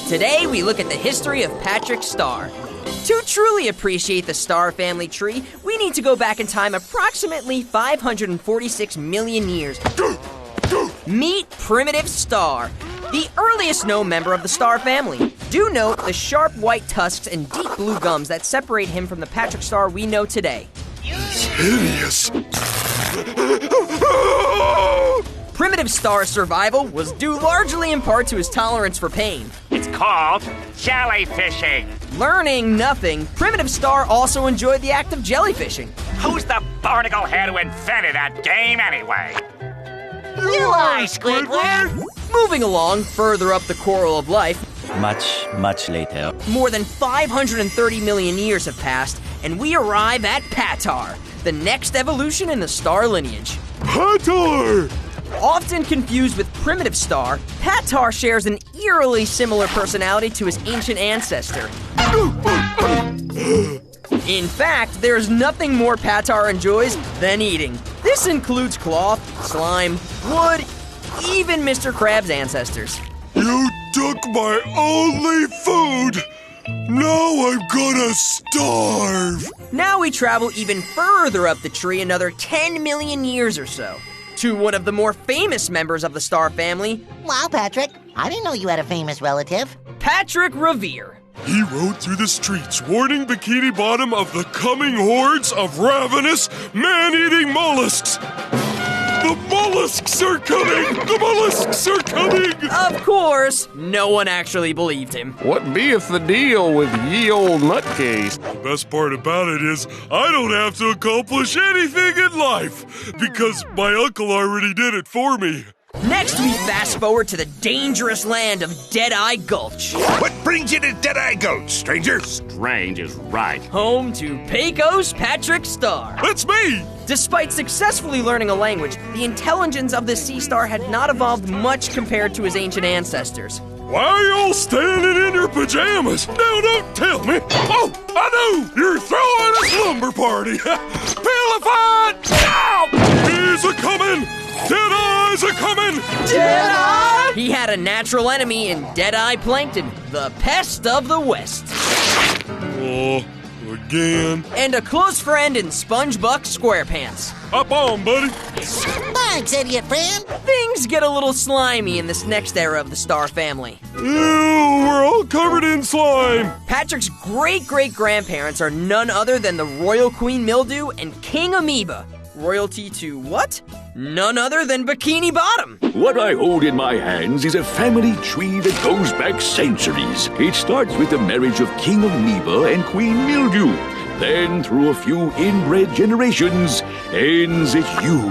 Today, we look at the history of Patrick Star. To truly appreciate the Star family tree, we need to go back in time approximately 546 million years. Meet Primitive Star, the earliest known member of the Star family. Do note the sharp white tusks and deep blue gums that separate him from the Patrick Star we know today. Hideous. Primitive Star's survival was due largely in part to his tolerance for pain. It's called jellyfishing. Learning nothing, Primitive Star also enjoyed the act of jellyfishing. Who's the barnacle head who invented that game anyway? You are, Squidward! Moving along, further up the coral of life, Much later. more than 530 million years have passed, and we arrive at Patar, the next evolution in the Star lineage. Patar! Often confused with Primitive Star, Patar shares an eerily similar personality to his ancient ancestor. In fact, there's nothing more Patar enjoys than eating. This includes cloth, slime, wood, even Mr. Krabs' ancestors. You took my only food! Now I'm gonna starve! Now we travel even further up the tree, another 10 million years or so, to one of the more famous members of the Star family, Wow, Patrick. I didn't know you had a famous relative. Patrick Revere. He rode through the streets warning Bikini Bottom of the coming hordes of ravenous, man-eating mollusks. The mollusks are coming! The mollusks are coming! Of course, no one actually believed him. What beeth the deal with ye old nutcase? The best part about it is I don't have to accomplish anything in life because my uncle already did it for me. Next, we fast forward to the dangerous land of Deadeye Gulch, What brings you to Deadeye Gulch, stranger? Strange is right. home to Pecos Patrick Star. That's me! Despite successfully learning a language, the intelligence of this sea star had not evolved much compared to his ancient ancestors. Why are you all standing in your pajamas? Now don't tell me. Oh, I know! You're throwing a slumber party. Pilified! No! He's a-coming! Deadeye's a-coming! Deadeye? He had a natural enemy in Deadeye Plankton, the pest of the West. Oh, again. And a close friend in SpongeBuck SquarePants. Hop on, buddy. Thanks, idiot friend. Things get a little slimy in this next era of the Star family. Ew, we're all covered in slime. Patrick's great-great-grandparents are none other than the Royal Queen Mildew and King Amoeba. Royalty to what? None other than Bikini Bottom. What I hold in my hands is a family tree that goes back centuries. It starts with the marriage of King Amoeba and Queen Mildew. Then, through a few inbred generations, ends at you,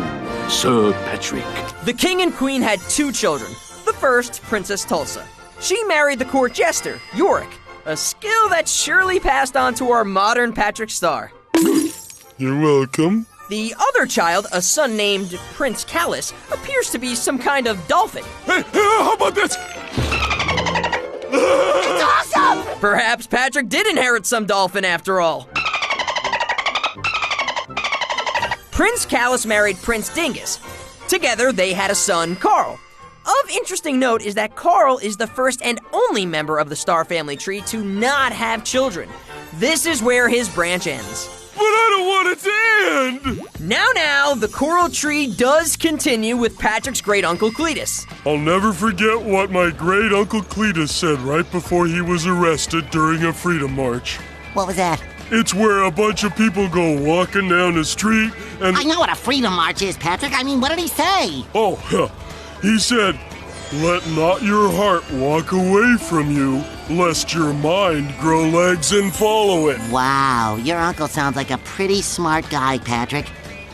Sir Patrick. The king and queen had 2 children. The first, Princess Tulsa. She married the court jester, Yorick, a skill that surely passed on to our modern Patrick Star. You're welcome. The other child, a son named Prince Callus, appears to be some kind of dolphin. Hey, how about this? It's awesome! Perhaps Patrick did inherit some dolphin after all. Prince Callus married Prince Dingus. Together, they had a son, Carl. Of interesting note is that Carl is the first and only member of the Star family tree to not have children. This is where his branch ends. But I don't want it to end! Now, the coral tree does continue with Patrick's great-uncle Cletus. I'll never forget what my great-uncle Cletus said right before he was arrested during a freedom march. What was that? It's where a bunch of people go walking down the street and... I know what a freedom march is, Patrick. I mean, what did he say? Oh, he said, "Let not your heart walk away from you, lest your mind grow legs and follow it." Wow, your uncle sounds like a pretty smart guy, Patrick.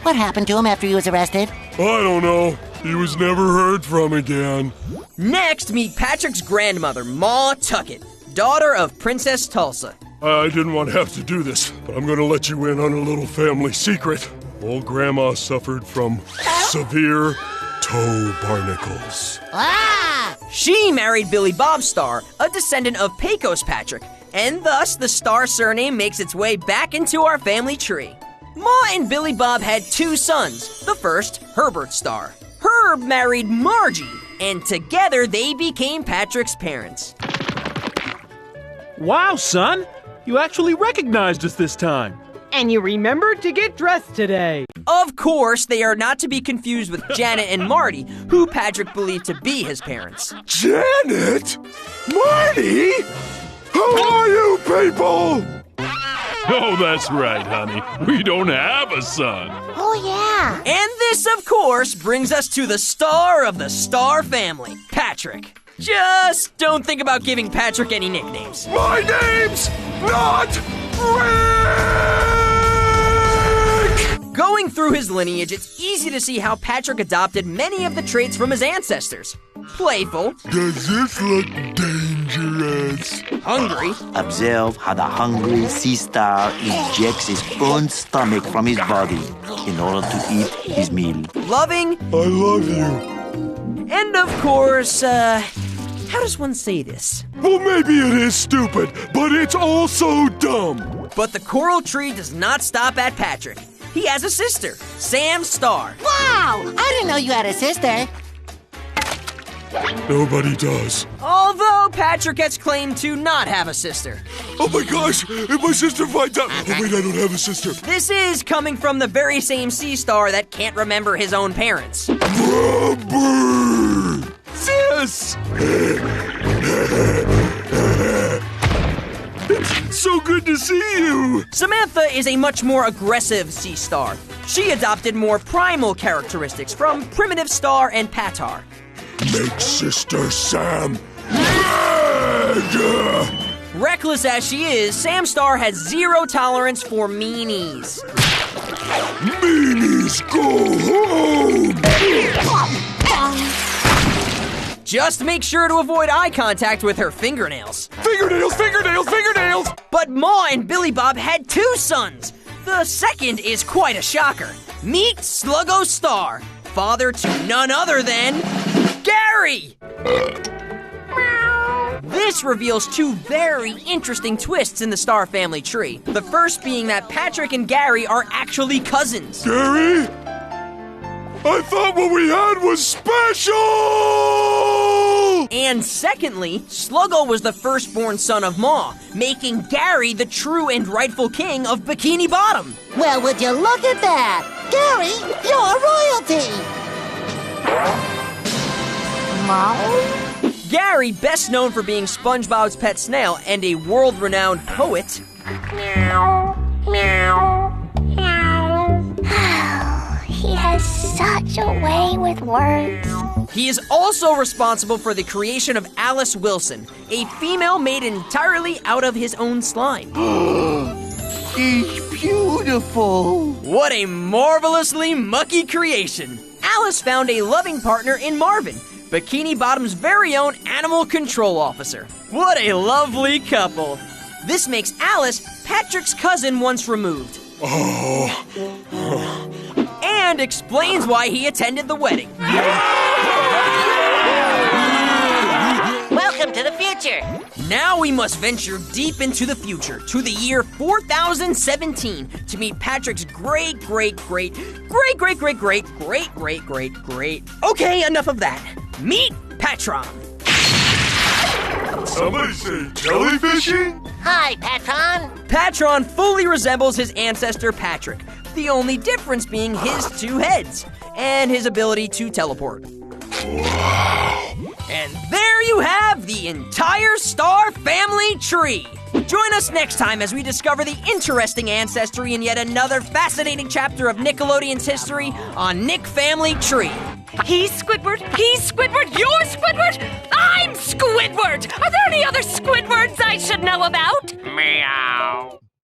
What happened to him after he was arrested? I don't know. He was never heard from again. Next, meet Patrick's grandmother, Ma Tuckett, daughter of Princess Tulsa. I didn't want to have to do this, but I'm going to let you in on a little family secret. Old Grandma suffered from severe toe barnacles. Ah! She married Billy Bob Star, a descendant of Pecos Patrick, and thus the Star surname makes its way back into our family tree. Ma and Billy Bob had 2 sons. The first, Herbert Star. Herb married Margie, and together they became Patrick's parents. Wow, son! You actually recognized us this time. And you remembered to get dressed today. Of course, they are not to be confused with Janet and Marty, who Patrick believed to be his parents. Janet? Marty? How are you people? Oh, that's right, honey. We don't have a son. Oh, yeah. And this, of course, brings us to the star of the Star family, Patrick. Just don't think about giving Patrick any nicknames. My name's not Rick! Going through his lineage, it's easy to see how Patrick adopted many of the traits from his ancestors. Playful. Does this look dangerous? Hungry. Observe how the hungry sea star ejects his own stomach from his body in order to eat his meal. Loving. I love you. And of course, how does one say this? Well, maybe it is stupid, but it's also dumb. But the coral tree does not stop at Patrick. He has a sister, Sam Star. Wow! I didn't know you had a sister. Nobody does. Although Patrick has claimed to not have a sister. Oh my gosh, if my sister finds out. Oh wait, I don't have a sister. This is coming from the very same sea star that can't remember his own parents. Rubber! Sis! It's so good to see you! Samantha is a much more aggressive sea star. She adopted more primal characteristics from Primitive Star and Patar. Make Sister Sam mad! Reckless as she is, Sam Star has zero tolerance for meanies. Meanies, go home! Just make sure to avoid eye contact with her fingernails. Fingernails, fingernails, fingernails! But Ma and Billy Bob had 2 sons. The second is quite a shocker. Meet Sluggo Star, father to none other than Gary! This reveals 2 very interesting twists in the Star family tree. The first being that Patrick and Gary are actually cousins. Gary? I thought what we had was special! And secondly, Sluggo was the firstborn son of Ma, making Gary the true and rightful king of Bikini Bottom. Well, would you look at that? Gary, you're royalty! Gary, best known for being SpongeBob's pet snail and a world-renowned poet. Meow, meow, meow. He has such a way with words. He is also responsible for the creation of Alice Wilson, a female made entirely out of his own slime. It's beautiful. What a marvelously mucky creation. Alice found a loving partner in Marvin, Bikini Bottom's very own animal control officer. What a lovely couple. This makes Alice Patrick's cousin once removed. And explains why he attended the wedding. Welcome to the future. Now we must venture deep into the future, to the year 4017, to meet Patrick's great. Okay, enough of that. Meet Patron. Somebody say jellyfishing? Hi, Patron. Patron fully resembles his ancestor Patrick, the only difference being his 2 heads and his ability to teleport. Wow. And there you have the entire Star family tree. Join us next time as we discover the interesting ancestry in yet another fascinating chapter of Nickelodeon's history on Nick Family Tree. He's Squidward, you're Squidward, I'm Squidward! Are there any other Squidwards I should know about? Meow.